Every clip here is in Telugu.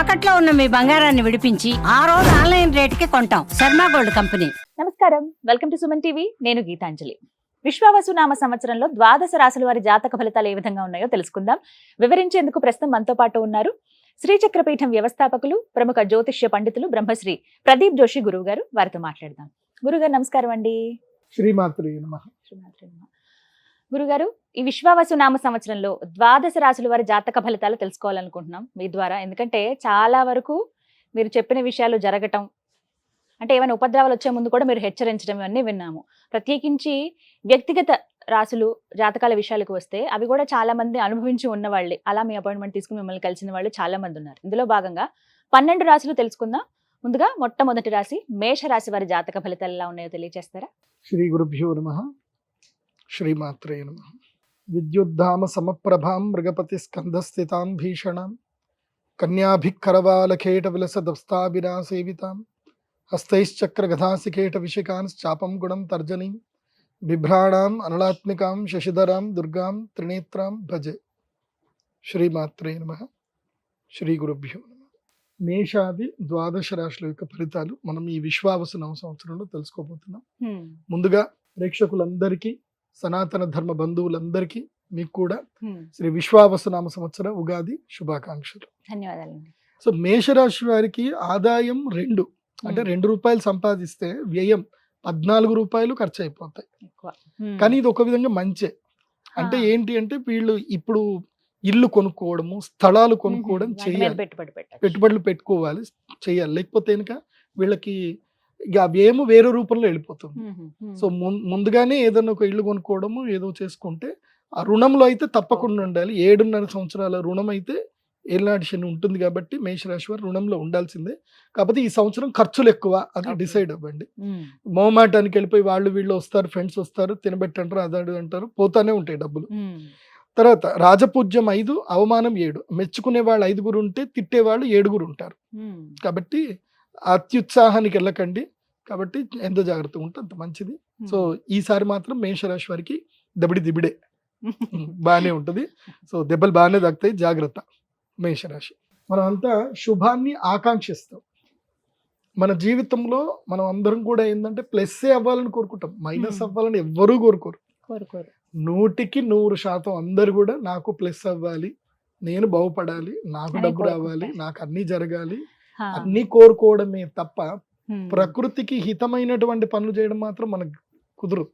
తాకట్లో ఉన్న మీ బంగారాన్ని విడిపించి ఆ రోజు ఆన్లైన్ రేటుకి కొంటాం. Sharma gold company. నమస్కారం, వెల్కమ్ టు సుమన్ టీవీ. నేను గీతాంజలి. విశ్వావసు నామ సంవత్సరంలో ద్వాదశ రాశుల వారి జాతక ఫలితాలు ఏ విధంగా ఉన్నాయో తెలుసుకుందాం. వివరించేందుకు ప్రస్తుతం మనతో పాటు ఉన్నారు శ్రీచక్రపీఠం వ్యవస్థాపకులు, ప్రముఖ జ్యోతిష్య పండితులు బ్రహ్మశ్రీ ప్రదీప్ జోషి గురువు గారు. వారితో మాట్లాడదాం. గురుగారు నమస్కారం అండి. శ్రీమాత్రే నమః. గురుగారు, ఈ విశ్వావసు నామ సంవత్సరంలో ద్వాదశ రాశుల వారి జాతక ఫలితాలు తెలుసుకోవాలనుకుంటున్నాం మీ ద్వారా. ఎందుకంటే చాలా వరకు మీరు చెప్పిన విషయాలు జరగటం, అంటే ఏమైనా ఉపద్రవాలు వచ్చే ముందు కూడా మీరు హెచ్చరించడం, ఇవన్నీ విన్నాము. ప్రత్యేకించి వ్యక్తిగత రాశులు జాతకాల విషయాలకు వస్తే అవి కూడా చాలా మంది అనుభవించి ఉన్నవాళ్ళే. అలా మీ అపాయింట్మెంట్ తీసుకుని మిమ్మల్ని కలిసిన వాళ్ళు చాలా మంది ఉన్నారు. ఇందులో భాగంగా 12 రాశులు తెలుసుకుందాం. ముందుగా మొట్టమొదటి రాశి మేష రాశి వారి జాతక ఫలితాలు ఎలా ఉన్నాయో తెలియజేస్తారా? శ్రీ గురుభ్యో నమః. శ్రీమాత్రే నమః. విద్యుద్ధామ సమప్రభాం మృగపతి స్కంధస్థితాం భీషణాం కన్యాభిక్కరవాలకేట విలసదస్తాభిరా సేవితాం హస్తైశ్చక్ర గదాసికేట విషికాంశ్చాపం గుణం తర్జనీం బిభ్రాణాం అనలాత్మికాం శశిధరాం దుర్గాం త్రినేత్రాం భజే. శ్రీమాత్రే నమః. శ్రీ గురుభ్యో నమః. మేషాది ద్వాదశ రాశుల యొక్క ఫలితాలు మనం ఈ విశ్వావసు నవ సంవత్సరంలో తెలుసుకోబోతున్నాం. ముందుగా ప్రేక్షకులందరికీ, సనాతన ధర్మ బంధువులందరికీ, మీకు కూడా శ్రీ విశ్వావసు నామ సంవత్సర ఉగాది శుభాకాంక్షలు. ధన్యవాదాలండి. సో మేషరాశి వారికి ఆదాయం 2, అంటే 2 రూపాయలు సంపాదిస్తే వ్యయం 14 రూపాయలు ఖర్చు అయిపోతాయి. కానీ ఇది ఒక విధంగా మంచే. అంటే ఏంటి అంటే వీళ్ళు ఇప్పుడు ఇల్లు కొనుక్కోవడము, స్థలాలు కొనుక్కోవడం చేయాలి, పెట్టుబడులు పెట్టుకోవాలి, చేయాలి. లేకపోతే కనుక వీళ్ళకి ఇక వ్యయము వేరే రూపంలో వెళ్ళిపోతుంది. సో ముందుగానే ఏదైనా ఒక ఇల్లు కొనుక్కోవడము ఏదో చేసుకుంటే ఆ రుణంలో అయితే తప్పకుండా ఉండాలి. 7.5 సంవత్సరాల రుణం అయితే ఏలినాటి శని ఉంటుంది కాబట్టి మేషరాశి వారు రుణంలో ఉండాల్సిందే. కాకపోతే ఈ సంవత్సరం ఖర్చులు ఎక్కువ, అది డిసైడ్ అవ్వండి. మోమాటానికి వెళ్ళిపోయి వాళ్ళు వీళ్ళు వస్తారు, ఫ్రెండ్స్ వస్తారు, తినబెట్టంటారు, అదాడు అంటారు, పోతానే ఉంటాయి డబ్బులు. తర్వాత రాజపూజ్యం 5, అవమానం 7. మెచ్చుకునే వాళ్ళు 5 ఉంటే తిట్టేవాళ్ళు 7 ఉంటారు. కాబట్టి అత్యుత్సాహానికి వెళ్ళకండి. కాబట్టి ఎంత జాగ్రత్తగా ఉంటే అంత మంచిది. సో ఈసారి మాత్రం మేషరాశి వారికి దబిడి దిబిడే బాగానే ఉంటుంది. సో దెబ్బలు బాగానే తగ్గుతాయి, జాగ్రత్త. మేషరాశి మనం అంతా శుభాన్ని ఆకాంక్షిస్తాం. మన జీవితంలో మనం అందరం కూడా ఏంటంటే ప్లస్సే అవ్వాలని కోరుకుంటాం, మైనస్ అవ్వాలని ఎవ్వరూ కోరుకోరు. 100% అందరు కూడా నాకు ప్లస్ అవ్వాలి, నేను బాగుపడాలి, నాకు డబ్బు రావాలి, నాకు అన్ని జరగాలి, అన్ని కోరుకోవడమే తప్ప ప్రకృతికి హితమైనటువంటి పనులు చేయడం మాత్రం మనకు కుదరదు.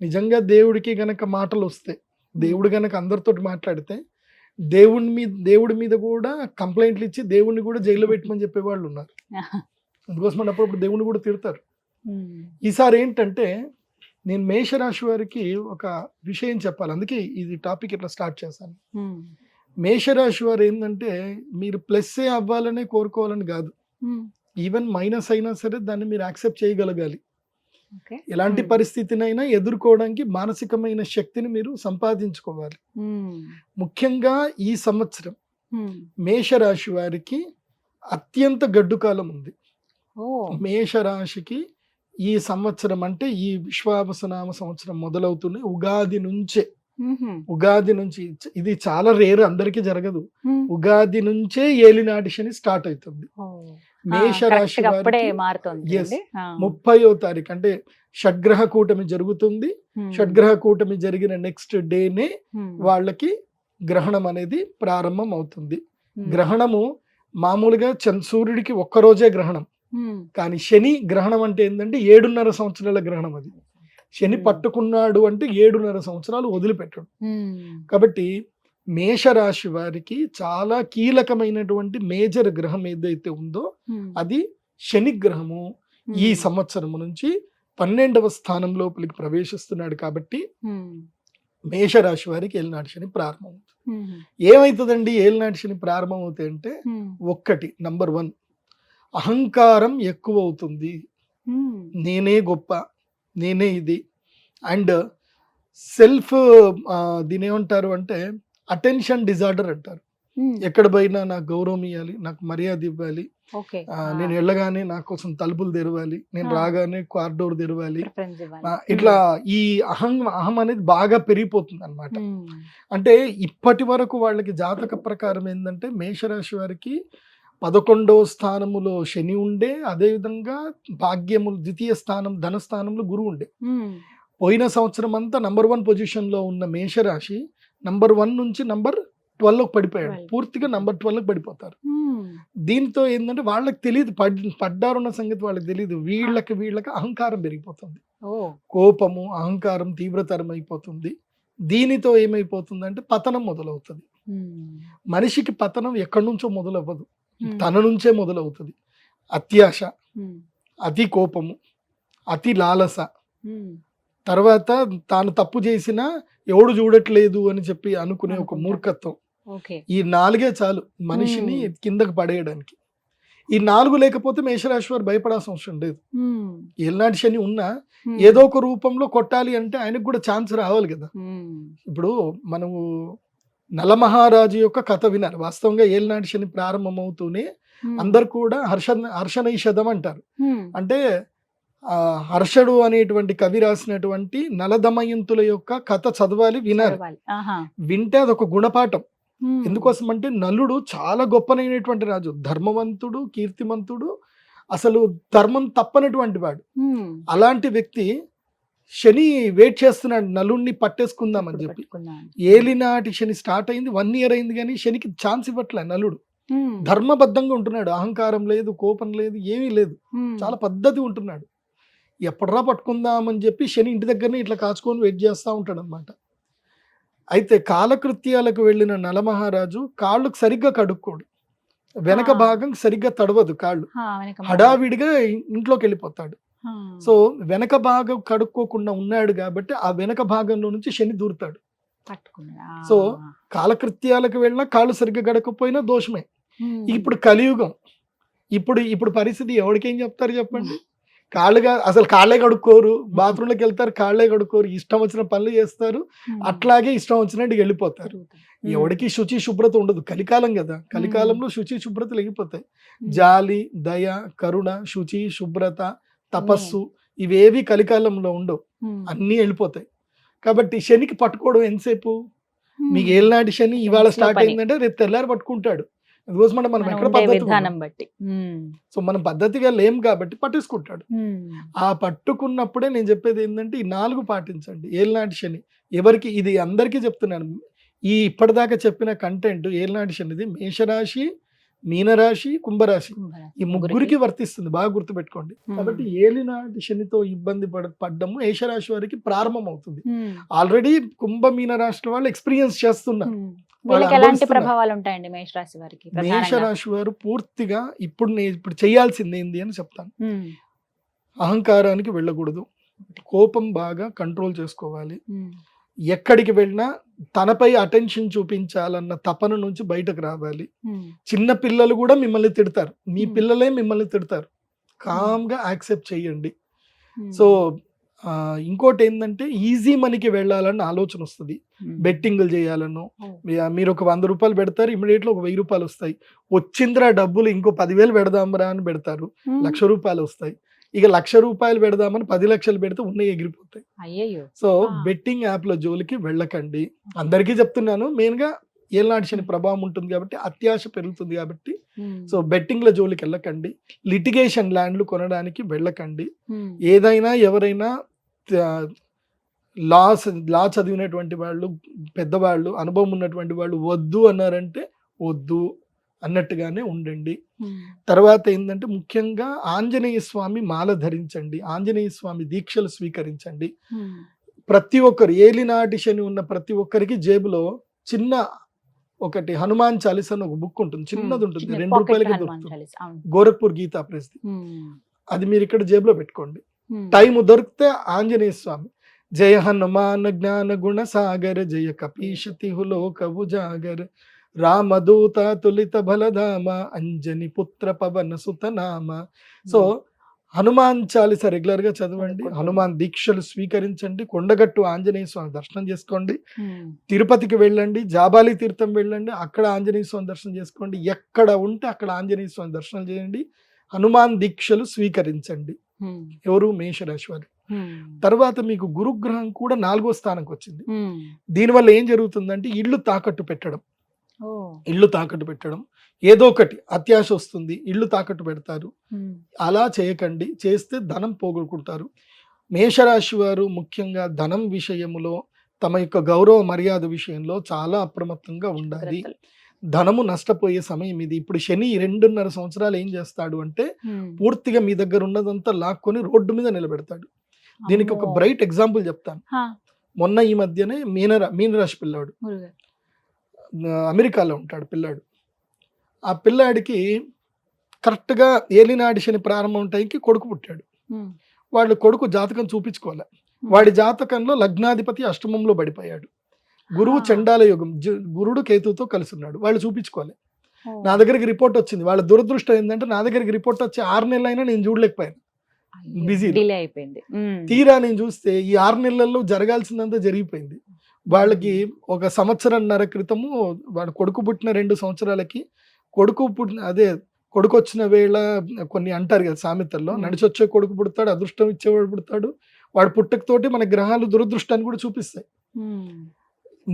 నిజంగా దేవుడికి గనక మాటలు వస్తే, దేవుడు గనక అందరితో మాట్లాడితే దేవుడి మీద కూడా కంప్లైంట్లు ఇచ్చి దేవుడిని కూడా జైల్లో పెట్టమని చెప్పేవాళ్ళు ఉన్నారు. అందుకోసం అప్పుడప్పుడు దేవుడిని కూడా తిడతారు. ఈసారి ఏంటంటే నేను మేషరాశి వారికి ఒక విషయం చెప్పాలి, అందుకే ఇది టాపిక్ ఇట్లా స్టార్ట్ చేశాను. మేషరాశి వారు ఏంటంటే మీరు ప్లస్సే అవ్వాలనే కోరుకోవాలని కాదు, ఈవెన్ మైనస్ అయినా సరే దాన్ని మీరు యాక్సెప్ట్ చేయగలగాలి. ఎలాంటి పరిస్థితినైనా ఎదుర్కోవడానికి మానసికమైన శక్తిని మీరు సంపాదించుకోవాలి. ముఖ్యంగా ఈ సంవత్సరం మేషరాశి వారికి అత్యంత గడ్డు కాలం ఉంది. మేషరాశికి ఈ సంవత్సరం అంటే ఈ విశ్వావసునామ సంవత్సరం మొదలవుతుంది ఉగాది నుంచి. ఇది చాలా రేర్, అందరికీ జరగదు. ఉగాది నుంచే ఏలినాటి శని స్టార్ట్ అవుతుంది. మేషరాశి వారికి 30వ తారీఖు అంటే షడ్గ్రహ కూటమి జరుగుతుంది. షడ్గ్రహ కూటమి జరిగిన నెక్స్ట్ డేనే వాళ్ళకి గ్రహణం అనేది ప్రారంభం అవుతుంది. గ్రహణము మామూలుగా సూర్యుడికి ఒక్కరోజే గ్రహణం, కానీ శని గ్రహణం అంటే ఏంటంటే 7.5 సంవత్సరాల గ్రహణం. అది శని పట్టుకున్నాడు అంటే 7.5 సంవత్సరాలు వదిలిపెట్టడు. కాబట్టి మేషరాశి వారికి చాలా కీలకమైనటువంటి మేజర్ గ్రహం ఏదైతే ఉందో అది శని గ్రహము. ఈ సంవత్సరం నుంచి 12వ స్థానం లోపలికి ప్రవేశిస్తున్నాడు. కాబట్టి మేషరాశి వారికి ఏలినాటి శని ప్రారంభం అవుతుంది. ఏమైతుందండి ఏలినాటి శని ప్రారంభం అవుతాయి అంటే, నంబర్ 1 అహంకారం ఎక్కువ అవుతుంది. నేనే గొప్ప, నేనే ఇది. అండ్ సెల్ఫ్ దీని ఏమంటారు అంటే అటెన్షన్ డిజార్డర్ అంటారు. ఎక్కడ పోయినా నాకు గౌరవం ఇవ్వాలి, నాకు మర్యాద ఇవ్వాలి, నేను వెళ్ళగానే నా కోసం తలుపులు తెరవాలి, నేను రాగానే కారిడోర్ తెరవాలి, ఇట్లా ఈ అహం అనేది బాగా పెరిగిపోతుంది అనమాట. అంటే ఇప్పటి వరకు వాళ్ళకి జాతక ప్రకారం ఏంటంటే మేషరాశి వారికి 11వ స్థానములో శని ఉండే, అదేవిధంగా భాగ్యము ద్వితీయ స్థానం ధనస్థానంలో గురువు ఉండే. పోయిన సంవత్సరం అంతా నంబర్ 1 పొజిషన్లో ఉన్న మేషరాశి నంబర్ 1 నుంచి నంబర్ 12కి పడిపోయాడు. పూర్తిగా నంబర్ 12కి పడిపోతారు. దీంతో ఏంటంటే వాళ్ళకి తెలియదు, పడ్డారున్న సంగతి వాళ్ళకి తెలియదు. వీళ్ళకి అహంకారం పెరిగిపోతుంది, కోపము అహంకారం తీవ్రతరం అయిపోతుంది. దీనితో ఏమైపోతుందంటే పతనం మొదలవుతుంది. మనిషికి పతనం ఎక్కడి నుంచో మొదలవ్వదు, తన నుంచే మొదలవుతుంది. అత్యాశ, అతి కోపము, అతి లాలస, తర్వాత తాను తప్పు చేసినా ఎవడు చూడట్లేదు అని చెప్పి అనుకునే ఒక మూర్ఖత్వం. ఈ 4 చాలు మనిషిని కిందకు పడేయడానికి. ఈ 4 లేకపోతే మేషరాశి వారు భయపడాల్సిన అవసరం లేదు. ఏలినాటి శని ఉన్నా ఏదో ఒక రూపంలో కొట్టాలి అంటే ఆయనకు కూడా ఛాన్స్ రావాలి కదా. ఇప్పుడు మనము నలమహారాజు యొక్క కథ విన్నారు. వాస్తవంగా ఏలినాటి శని ప్రారంభమవుతూనే అందరు కూడా హర్షనైషధం అంటారు. అంటే హర్షడు అనేటువంటి కవి రాసినటువంటి నలదమయంతుల యొక్క కథ చదవాలి, వినాలి. వింటే అదొక గుణపాఠం. ఎందుకోసం అంటే నలుడు చాలా గొప్పనైనటువంటి రాజు, ధర్మవంతుడు, కీర్తిమంతుడు, అసలు ధర్మం తప్పనటువంటి వాడు. అలాంటి వ్యక్తి శని వెయిట్ చేస్తున్నాడు నలుడిని పట్టేసుకుందామని చెప్పి. ఏలినాటి శని స్టార్ట్ అయింది, 1 year అయింది, కానీ శనికి ఛాన్స్ ఇవ్వట్లే. నలుడు ధర్మబద్ధంగా ఉంటున్నాడు, అహంకారం లేదు, కోపం లేదు, ఏమీ లేదు, చాలా పద్ధతి ఉంటున్నాడు. ఎప్పటిరా పట్టుకుందామని చెప్పి శని ఇంటి దగ్గరనే ఇట్లా కాచుకొని వెయిట్ చేస్తూ ఉంటాడు అనమాట. అయితే కాలకృత్యాలకు వెళ్ళిన నలమహారాజు కాళ్ళకు సరిగ్గా కడుక్కోడు, వెనక భాగం సరిగ్గా తడవదు, కాళ్ళు హడావిడిగా ఇంట్లోకి వెళ్ళిపోతాడు. సో వెనక భాగం కడుక్కోకుండా ఉన్నాడు కాబట్టి ఆ వెనక భాగంలో నుంచి శని దూరుతాడు. సో కాలకృత్యాలకు వెళ్ళినా కాళ్ళు సరిగ్గా గడకపోయినా దోషమే. ఇప్పుడు కలియుగం, ఇప్పుడు పరిస్థితి ఎవరికేం చెప్తారు చెప్పండి? అసలు కాళ్ళే కడుక్కోరు, బాత్రూంలోకి వెళ్తారు, కాళ్ళే కడుక్కోరు, ఇష్టం వచ్చిన పనులు చేస్తారు, అట్లాగే ఇష్టం వచ్చినట్టు వెళ్ళిపోతారు. ఎవరికి శుచి శుభ్రత ఉండదు. కలికాలం కదా, కలికాలంలో శుచి శుభ్రత లేకపోతాయి. జాలి, దయ, కరుణ, శుచి శుభ్రత, తపస్సు ఇవేవి కలికాలంలో ఉండవు, అన్నీ వెళ్ళిపోతాయి. కాబట్టి శనికి పట్టుకోవడం ఎంతసేపు? మీకు ఏలినాటి శని ఇవాళ స్టార్ట్ అయిందంటే రేపు తెల్లారి పట్టుకుంటాడు. అందుకోసం మనం ఎక్కడ పద్ధతి, సో మనం పద్ధతిగా లేం కాబట్టి పట్టేసుకుంటాడు. ఆ పట్టుకున్నప్పుడే నేను చెప్పేది ఏంటంటే ఈ 4 పాటించండి. ఏలినాటి శని ఎవరికి, ఇది అందరికీ చెప్తున్నాను. ఈ ఇప్పటిదాకా చెప్పిన కంటెంట్ ఏలినాటి శనిది మేషరాశి, మీనరాశి, కుంభరాశి ఈ ముగ్గురికి వర్తిస్తుంది, బాగా గుర్తుపెట్టుకోండి. కాబట్టి ఏలినాటి శనితో ఇబ్బంది పడ్డము మేషరాశి వారికి ప్రారంభం అవుతుంది. ఆల్రెడీ కుంభ మీన రాశి వాళ్ళు ఎక్స్పీరియన్స్ చేస్తున్నారు. ఎలాంటి ప్రభావాలు ఉంటాయండి మేషరాశి వారికి? మేషరాశి వారు పూర్తిగా ఇప్పుడు చేయాల్సింది ఏంది అని చెప్తాను. అహంకారానికి వెళ్ళకూడదు, కోపం బాగా కంట్రోల్ చేసుకోవాలి. ఎక్కడికి వెళ్ళినా తనపై అటెన్షన్ చూపించాలన్న తపన నుంచి బయటకు రావాలి. చిన్న పిల్లలు కూడా మిమ్మల్ని తిడతారు, మీ పిల్లలే మిమ్మల్ని తిడతారు, కామ్గా యాక్సెప్ట్ చేయండి. సో ఇంకోటి ఏంటంటే ఈజీ మనీకి వెళ్ళాలన్న ఆలోచన వస్తుంది. బెట్టింగ్లు చేయాలను, మీరు ఒక 100 రూపాయలు పెడతారు, ఇమీడియట్లీ ఒక 1000 రూపాయలు వస్తాయి. వచ్చిందిరా డబ్బులు ఇంకో 10,000 పెడదాంరా అని పెడతారు, 1,00,000 రూపాయలు వస్తాయి. ఇక 1,00,000 రూపాయలు పెడదామని 10 లక్షలు పెడితే ఉన్నాయి ఎగిరిపోతాయి. సో బెట్టింగ్ యాప్ల జోలికి వెళ్ళకండి. అందరికీ చెప్తున్నాను, మెయిన్గా ఏలినాటి శని ప్రభావం ఉంటుంది కాబట్టి అత్యాశ పెరుగుతుంది కాబట్టి. సో బెట్టింగ్ల జోలికి వెళ్ళకండి. లిటిగేషన్ ల్యాండ్లు కొనడానికి వెళ్ళకండి. ఏదైనా ఎవరైనా లా చదివినటువంటి వాళ్ళు, పెద్దవాళ్ళు, అనుభవం ఉన్నటువంటి వాళ్ళు వద్దు అన్నారంటే వద్దు అన్నట్టుగానే ఉండండి. తర్వాత ఏంటంటే ముఖ్యంగా ఆంజనేయ స్వామి మాల ధరించండి, ఆంజనేయ స్వామి దీక్షలు స్వీకరించండి. ప్రతి ఒక్కరు, ఏలినాటి శని ఉన్న ప్రతి ఒక్కరికి జేబులో చిన్న ఒకటి హనుమాన్ చాలీసా అని ఒక బుక్ ఉంటుంది, చిన్నది ఉంటుంది, 2 రూపాయలకి దొరుకుతుంది, గోరఖ్పూర్ గీతా ప్రెస్. అది మీరు ఇక్కడ జేబులో పెట్టుకోండి. టైం దొరికితే ఆంజనేయ స్వామి జయ హనుమాన్ జ్ఞాన గుణ సాగర, జయ కపీశతి లోక ఉజాగర, రామదూత తులిత బలధామ, అంజని పుత్ర పవన సుతనామ. సో హనుమాన్ చాలీసా రెగ్యులర్ గా చదవండి, హనుమాన్ దీక్షలు స్వీకరించండి, కొండగట్టు ఆంజనేయ స్వామి దర్శనం చేసుకోండి, తిరుపతికి వెళ్ళండి, జాబాలి తీర్థం వెళ్ళండి, అక్కడ ఆంజనేయ స్వామి దర్శనం చేసుకోండి, ఎక్కడ ఉంటే అక్కడ ఆంజనేయ స్వామి దర్శనం చేయండి, హనుమాన్ దీక్షలు స్వీకరించండి. ఎవరు? మేషరాశి వారు. తర్వాత మీకు గురుగ్రహం కూడా 4వ స్థానంకి వచ్చింది. దీనివల్ల ఏం జరుగుతుందంటే ఇల్లు తాకట్టు పెట్టడం, ఇల్లు తాకట్టు పెట్టడం, ఏదో ఒకటి అత్యాశ వస్తుంది, ఇల్లు తాకట్టు పెడతారు. అలా చేయకండి, చేస్తే ధనం పోగొట్టుకుంటారు. మేషరాశి వారు ముఖ్యంగా ధనం విషయంలో, తమ యొక్క గౌరవ మర్యాద విషయంలో చాలా అప్రమత్తంగా ఉండాలి. ధనము నష్టపోయే సమయం ఇది. ఇప్పుడు శని 2.5 సంవత్సరాలు ఏం చేస్తాడు అంటే పూర్తిగా మీ దగ్గర ఉన్నదంతా లాక్కొని రోడ్డు మీద నిలబెడతాడు. దీనికి ఒక బ్రైట్ ఎగ్జాంపుల్ చెప్తాను. మొన్న ఈ మధ్యనే మీనరాశి పిల్లాడు, అమెరికాలో ఉంటాడు పిల్లాడు. ఆ పిల్లాడికి కరెక్ట్గా ఏలినాడి శని ప్రారంభం టైంకి కొడుకు పుట్టాడు. వాళ్ళు కొడుకు జాతకం చూపించుకోలే. వాడి జాతకంలో లగ్నాధిపతి అష్టమంలో పడిపోయాడు. గురువు చండాల యోగం, గురుడు కేతువుతో కలిసి ఉన్నాడు. వాళ్ళు చూపించుకోలే. నా దగ్గరికి రిపోర్ట్ వచ్చింది. వాళ్ళ దురదృష్టం ఏంటంటే నా దగ్గరికి రిపోర్ట్ వచ్చి 6 నెలలైనా నేను చూడలేకపోయాను, బిజీ అయిపోయింది. తీరా నేను చూస్తే ఈ 6 నెలల్లో జరగాల్సిందంతా జరిగిపోయింది. వాళ్ళకి 1 సంవత్సరంన్నర క్రితము వాడు కొడుకు పుట్టిన 2 సంవత్సరాలకి కొడుకు వచ్చిన వేళ కొన్ని అంటారు కదా సామెతల్లో, నడిచొచ్చే కొడుకు పుడతాడు, అదృష్టం ఇచ్చేవాడు పుడతాడు. వాడు పుట్టకతోటి మన గ్రహాలు దురదృష్టాన్ని కూడా చూపిస్తాయి.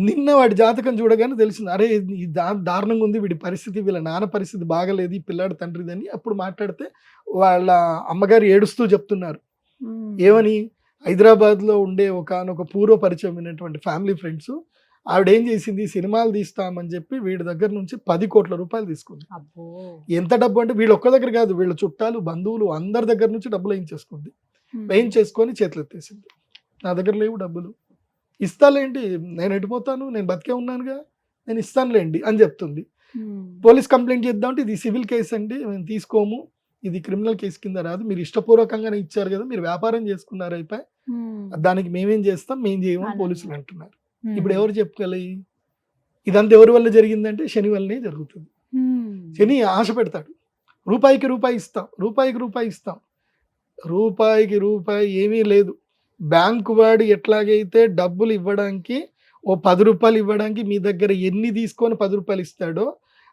నిన్న వాడి జాతకం చూడగానే తెలిసింది, అరే ఈ దారుణంగా ఉంది వీడి పరిస్థితి, వీళ్ళ నాన్న పరిస్థితి బాగలేదు, ఈ పిల్లాడు తండ్రిదని. అప్పుడు మాట్లాడితే వాళ్ళ అమ్మగారు ఏడుస్తూ చెప్తున్నారు. ఏమని? హైదరాబాద్లో ఉండే ఒక పూర్వ పరిచయమైనటువంటి ఫ్యామిలీ ఫ్రెండ్స్ ఆవిడ ఏం చేసింది, సినిమాలు తీస్తామని చెప్పి వీడి దగ్గర నుంచి 10 కోట్ల రూపాయలు తీసుకుంది. ఎంత డబ్బు అంటే వీళ్ళు ఒక్క దగ్గర కాదు, వీళ్ళ చుట్టాలు బంధువులు అందరి దగ్గర నుంచి డబ్బులు వేయించేసుకుంది. వేయించేసుకొని చేతులు ఎత్తేసింది. నా దగ్గర లేవు డబ్బులు, ఇస్తాలేండి, నేను ఎడిపోతాను, నేను బతికే ఉన్నానుగా, నేను ఇస్తానులేండి అని చెప్తుంది. పోలీస్ కంప్లైంట్ చేద్దామంటే ఇది సివిల్ కేసు అండి, మేము తీసుకోము, ఇది క్రిమినల్ కేసు కింద రాదు, మీరు ఇష్టపూర్వకంగానే ఇచ్చారు కదా, మీరు వ్యాపారం చేసుకున్నారు, అయిపోయి దానికి మేమేం చేస్తాం, మేము చేయమని పోలీసులు అంటున్నారు. ఇప్పుడు ఎవరు చెప్పుకోవాలి? ఇదంతా ఎవరి వల్ల జరిగిందంటే శని వల్లనే జరుగుతుంది. శని ఆశ పెడతాడు, రూపాయికి రూపాయి ఇస్తాం, రూపాయికి రూపాయి ఇస్తాం. రూపాయికి రూపాయి ఏమీ లేదు. బ్యాంకు వాడు ఎట్లాగైతే డబ్బులు ఇవ్వడానికి 10 రూపాయలు ఇవ్వడానికి మీ దగ్గర ఎన్ని తీసుకొని 10 రూపాయలు ఇస్తాడో,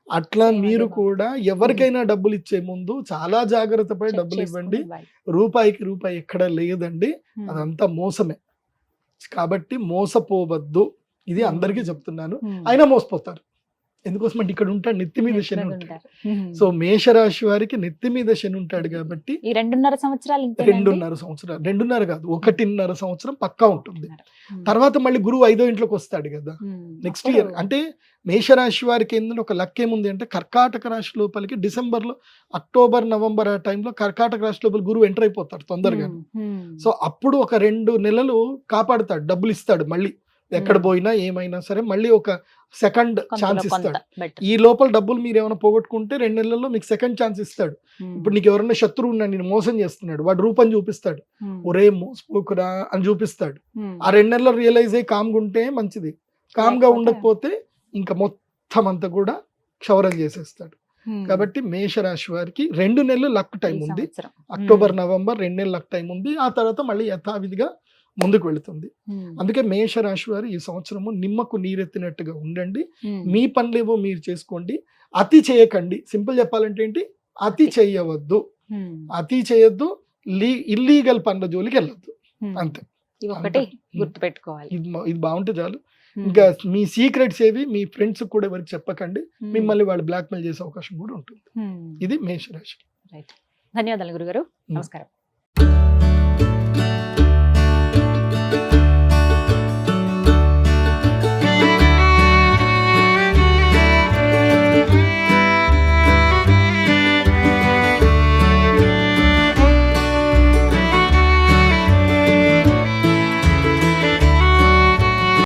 అట్లా మీరు కూడా ఎవరికైనా డబ్బులు ఇచ్చే ముందు చాలా జాగ్రత్త పడి డబ్బులు ఇవ్వండి. రూపాయికి రూపాయి ఎక్కడ లేదండి, అదంతా మోసమే. కాబట్టి మోసపోవద్దు, ఇది అందరికీ చెప్తున్నాను. అయినా మోసపోతారు. ఎందుకోసం అంటే ఇక్కడ ఉంటాడు, నెత్తి మీద శని ఉంటాడు. సో మేషరాశి వారికి నెత్తి మీద శని ఉంటాడు కాబట్టి 2.5 సంవత్సరాలు 2.5 సంవత్సరాలు 2.5 కాదు 1.5 సంవత్సరం పక్కా ఉంటుంది. తర్వాత మళ్ళీ గురువు 5వ ఇంట్లోకి వస్తాడు కదా నెక్స్ట్ ఇయర్. అంటే మేషరాశి వారికి ఏంటంటే ఒక లక్ ఏముంది అంటే కర్కాటక రాశి లోపలికి డిసెంబర్లో, అక్టోబర్ నవంబర్ ఆ టైంలో కర్కాటక రాశి లోపల గురువు ఎంటర్ అయిపోతాడు తొందరగా. సో అప్పుడు ఒక 2 నెలలు కాపాడుతాడు, డబ్బులు ఇస్తాడు. మళ్ళీ ఎక్కడ పోయినా ఏమైనా సరే మళ్ళీ ఒక సెకండ్ ఛాన్స్ ఇస్తాడు. ఈ లోపల డబ్బులు మీరు ఏమైనా పోగొట్టుకుంటే 2 నెలల్లో మీకు సెకండ్ ఛాన్స్ ఇస్తాడు. ఇప్పుడు నీకు ఎవరైనా శత్రువు ఉన్నాడు, నేను మోసం చేస్తున్నాడు, వాడు రూపం చూపిస్తాడు, ఒరే మోసపోకురా అని చూపిస్తాడు. ఆ 2 నెలల్లో రియలైజ్ అయ్యి కామ్గా ఉంటే మంచిది, కామ్గా ఉండకపోతే ఇంకా మొత్తం అంతా కూడా క్షవరం చేసేస్తాడు. కాబట్టి మేషరాశి వారికి 2 నెలలు లక్ టైం ఉంది. అక్టోబర్ నవంబర్ 2 నెలలు లక్ టైం ఉంది. ఆ తర్వాత మళ్ళీ యథావిధిగా ముందుకు వెళుతుంది. అందుకే మేషరాశి వారు ఈ సంవత్సరము నిమ్మకు నీరెత్తినట్టుగా ఉండండి. మీ పనులేవో మీరు చేసుకోండి, అతి చేయకండి. సింపుల్ చెప్పాలంటే ఏంటి, అతి చేయవద్దు, అతి చేయొద్దు, ఇల్లీగల్ పనుల జోలికి వెళ్ళొద్దు, అంతే. గుర్తుపెట్టుకోవాలి. ఇది బాగుంటే చాలు. ఇంకా మీ సీక్రెట్స్ ఏవి మీ ఫ్రెండ్స్ కూడా ఎవరికి చెప్పకండి, మిమ్మల్ని వాళ్ళు బ్లాక్మెయిల్ చేసే అవకాశం కూడా ఉంటుంది. ఇది మేషరాశి. ధన్యవాదాలు గురుగారు, నమస్కారం.